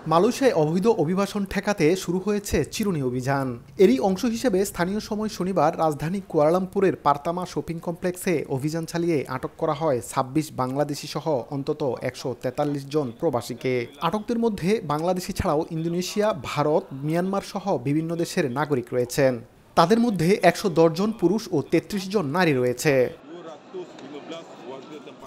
মালয়েশিয়ায় অবৈধ অভিবাসন ঠেকাতে শুরু হয়েছে চিরুনি অভিযান। এরই অংশ হিসেবে স্থানীয় সময় শনিবার রাজধানী কুয়ালালামপুরের পারতামা শপিং কমপ্লেক্সে অভিযান চালিয়ে আটক করা হয় ২৬ বাংলাদেশি সহ অন্তত ১৪৩ জন প্রবাসীকে। আটকদের মধ্যে বাংলাদেশি ছাড়াও ইন্দোনেশিয়া, ভারত, মিয়ানমার সহ বিভিন্ন দেশের নাগরিক রয়েছেন। তাদের মধ্যে ১১০ জন পুরুষ ও ৩৩ জন নারী রয়েছে।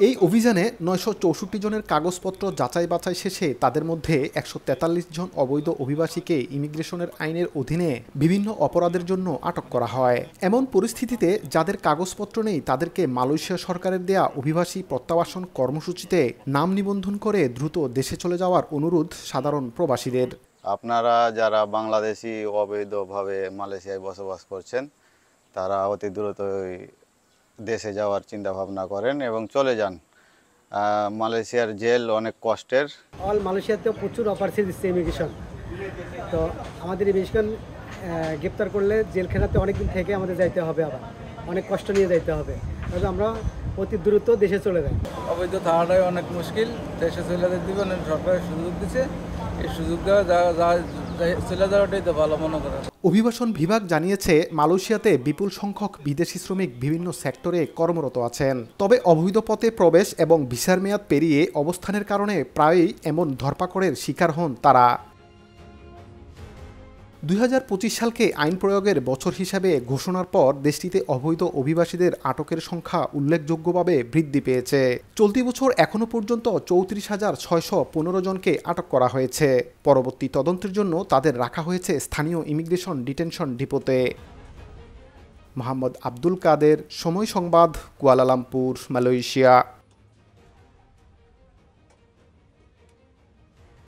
এই অভিযানে ৯৬৪ জনের কাগজপত্র যাচাই বাছাই শেষে তাদের মধ্যে ১৪৩ জন অবৈধ অভিবাসীকে ইমিগ্রেশনের আইনের অধীনে বিভিন্ন অপরাধের জন্য আটক করা হয়। এমন পরিস্থিতিতে যাদের কাগজপত্র নেই তাদেরকে মালয়েশিয়া সরকারের দেয়া অভিবাসী প্রত্যাবাসন কর্মসূচিতে নাম নিবন্ধন করে দ্রুত দেশে চলে যাওয়ার অনুরোধ সাধারণ প্রবাসীদের। আপনারা যারা বাংলাদেশি অবৈধভাবে মালয়েশিয়ায় বসবাস করছেন তারা অতি দ্রুতই দেশে যাওয়ার চিন্তা ভাবনা করেন এবং চলে যান। মালয়েশিয়ার জেল অনেক কষ্টের। অল মালয়েশিয়াতেও প্রচুর অপরচুনিটি দিচ্ছে ইমিগ্রেশন। তো আমাদের ইমিগ্রেশন গ্রেপ্তার করলে জেলখানাতে অনেকদিন থেকে আমাদের যাইতে হবে, আবার অনেক কষ্ট নিয়ে যাইতে হবে। তবে আমরা অতি দ্রুত দেশে চলে যাই। অবৈধ থাকাটাই অনেক মুশকিল, দেশে চলে যেতে দিবেন সরকারের সুযোগ দিচ্ছে, এই সুযোগ দেওয়া চলে যাওয়াটাই তো ভালো মনে করেন। অভিবাসন বিভাগ জানিয়েছে মালয়েশিয়াতে বিপুল সংখ্যক বিদেশি শ্রমিক বিভিন্ন সেক্টরে কর্মরত আছেন। তবে অবৈধ পথে প্রবেশ এবং ভিসার মেয়াদ পেরিয়ে অবস্থানের কারণে প্রায়ই এমন ধরপাকড়ের শিকার হন তারা। ২০২৫ সালকে আইন প্রয়োগের বছর হিসাবে ঘোষণার পর দেশটিতে অবৈধ অভিবাসীদের আটকের সংখ্যা উল্লেখযোগ্যভাবে বৃদ্ধি পেয়েছে। চলতি বছর এখনও পর্যন্ত ৩৪,৬১৫ জনকে আটক করা হয়েছে। পরবর্তী তদন্তের জন্য তাদের রাখা হয়েছে স্থানীয় ইমিগ্রেশন ডিটেনশন ডিপোতে। মোহাম্মদ আব্দুল কাদের, সময় সংবাদ, কুয়ালালামপুর, মালয়েশিয়া।